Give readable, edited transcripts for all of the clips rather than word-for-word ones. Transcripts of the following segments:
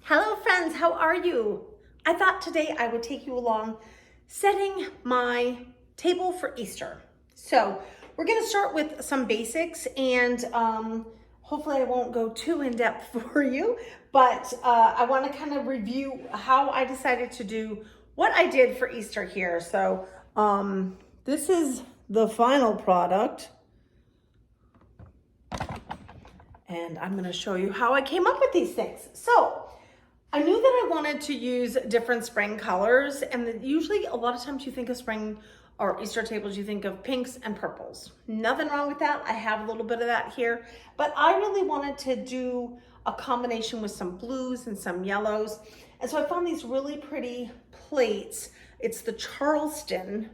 Hello friends, how are you? I thought today I would take you along setting my table for Easter. So we're gonna start with some basics and hopefully I won't go too in depth for you, but I wanna kind of review how I decided to do what I did for Easter here. So this is the final product. And I'm gonna show you how I came up with these things. So I knew that I wanted to use different spring colors, and usually a lot of times you think of spring or Easter tables, you think of pinks and purples. Nothing wrong with that. I have a little bit of that here, but I really wanted to do a combination with some blues and some yellows. And so I found these really pretty plates. It's the Charleston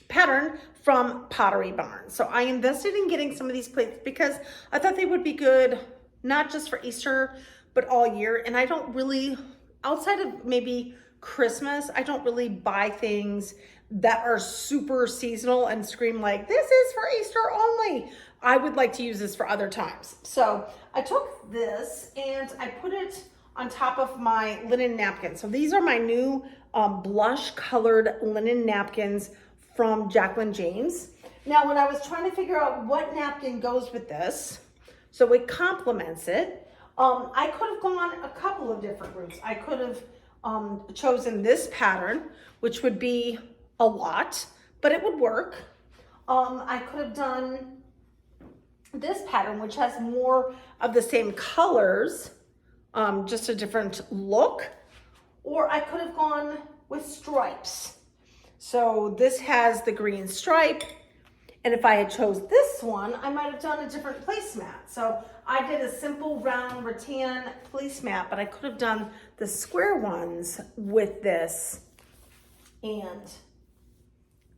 pattern from Pottery Barn. So I invested in getting some of these plates because I thought they would be good, not just for Easter, but all year. And I don't really, outside of maybe Christmas, I don't really buy things that are super seasonal and scream like, this is for Easter only. I would like to use this for other times. So I took this and I put it on top of my linen napkins. So these are my new blush colored linen napkins from Jacqueline James. Now, when I was trying to figure out what napkin goes with this, so it complements it, I could have gone a couple of different routes. I could have chosen this pattern, which would be a lot, but it would work. I could have done this pattern, which has more of the same colors, just a different look, or I could have gone with stripes. So this has the green stripe, and if I had chose this one, I might have done a different placemat. So I did a simple round rattan placemat, but I could have done the square ones with this and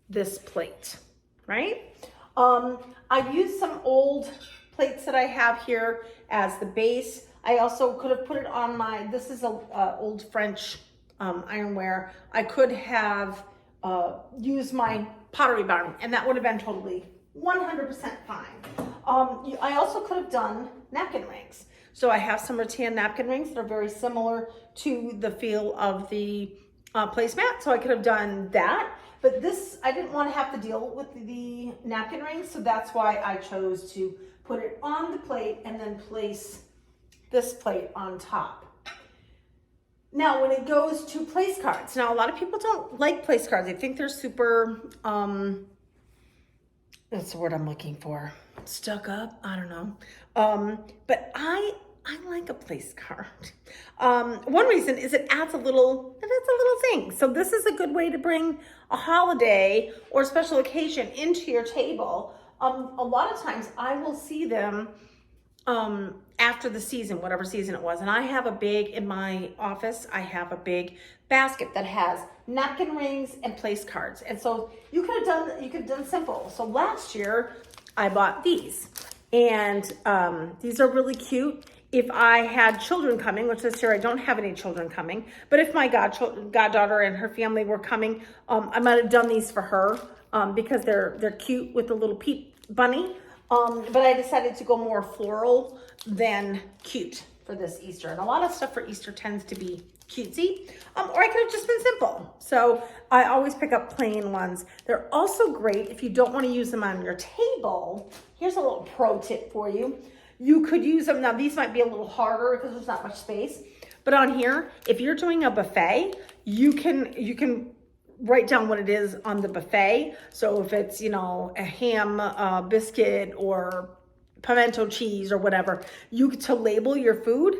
this plate, right? I used some old plates that I have here as the base. I also could have put it on my, this is a old French ironware. I could have used my Pottery Barn, and that would have been totally 100% fine. I also could have done napkin rings. So I have some rattan napkin rings that are very similar to the feel of the placemat. So I could have done that, but this, I didn't want to have to deal with the napkin rings. So that's why I chose to put it on the plate and then place this plate on top. Now, when it goes to place cards, now a lot of people don't like place cards. They think they're super, that's the word I'm looking for, stuck up, I don't know. But I like a place card. One reason is it adds a little thing. So this is a good way to bring a holiday or special occasion into your table. A lot of times I will see them after the season, whatever season it was. And I have a big, in my office, I have a big basket that has napkin rings and place cards. And so you could have done simple. So last year I bought these, and these are really cute. If I had children coming, which this year I don't have any children coming, but if my goddaughter and her family were coming, I might have done these for her because they're cute with the little peep bunny. But I decided to go more floral than cute for this Easter. And a lot of stuff for Easter tends to be cutesy, or I could have just been simple. So I always pick up plain ones. They're also great if you don't want to use them on your table. Here's a little pro tip for you. You could use them, now these might be a little harder because there's not much space, but on here, if you're doing a buffet, you can write down what it is on the buffet. So if it's, you know, a ham biscuit or pimento cheese or whatever, to label your food,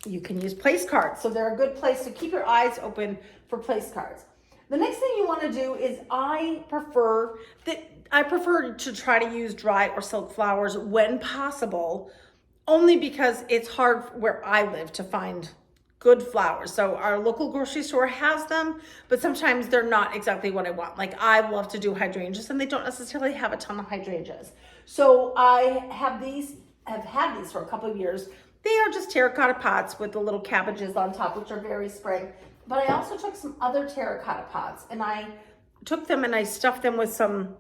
you can use place cards. So they're a good place to keep your eyes open for place cards. The next thing you want to do is I prefer to try to use dry or silk flowers when possible, only because it's hard where I live to find good flowers. So our local grocery store has them, but sometimes they're not exactly what I want. Like I love to do hydrangeas and they don't necessarily have a ton of hydrangeas. So I have had these for a couple of years. They are just terracotta pots with the little cabbages on top, which are very spring. But I also took some other terracotta pots and I took them and I stuffed them with some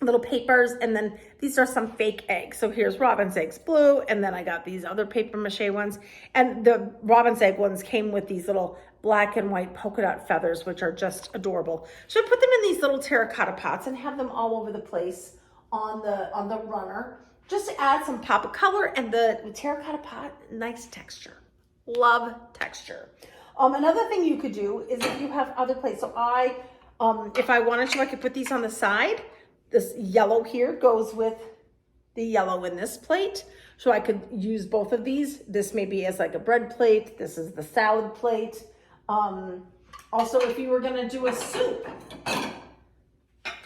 little papers, and then these are some fake eggs. So here's robin's eggs blue, and then I got these other paper mache ones, and the robin's egg ones came with these little black and white polka dot feathers, which are just adorable. So I put them in these little terracotta pots and have them all over the place on the runner, just to add some pop of color. And the terracotta pot, nice texture. Love texture. Another thing you could do is if you have other plates. So if I wanted to, I could put these on the side. This yellow here goes with the yellow in this plate. So I could use both of these. This maybe as like a bread plate. This is the salad plate. Also, if you were gonna do a soup,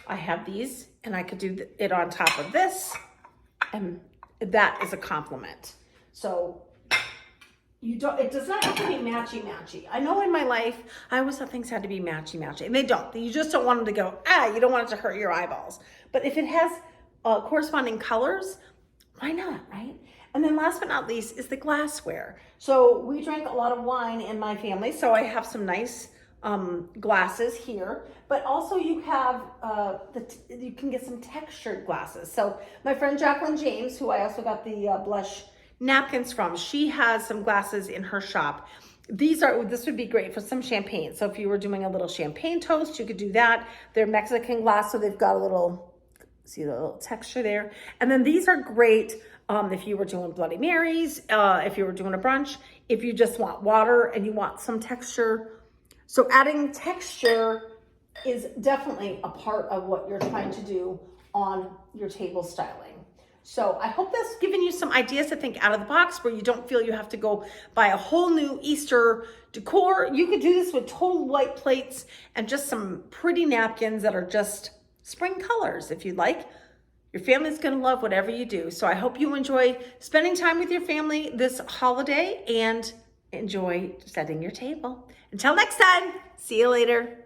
I have these, and I could do it on top of this, and that is a compliment. So it does not have to be matchy-matchy. I know in my life, I always thought things had to be matchy-matchy, and they don't. You just don't want them to go, you don't want it to hurt your eyeballs. But if it has corresponding colors, why not, right? And then last but not least is the glassware. So we drank a lot of wine in my family, so I have some nice glasses here, but also you have, you can get some textured glasses. So my friend Jacqueline James, who I also got the blush napkins from, she has some glasses in her shop. This would be great for some champagne. So if you were doing a little champagne toast, you could do that. They're Mexican glass, so they've got a little, see the little texture there. And then these are great if you were doing Bloody Marys, if you were doing a brunch, if you just want water and you want some texture. So adding texture is definitely a part of what you're trying to do on your table styling. So I hope that's given you some ideas to think out of the box, where you don't feel you have to go buy a whole new Easter decor. You could do this with total white plates and just some pretty napkins that are just spring colors, if you'd like. Your family's gonna love whatever you do. So I hope you enjoy spending time with your family this holiday and enjoy setting your table. Until next time, see you later.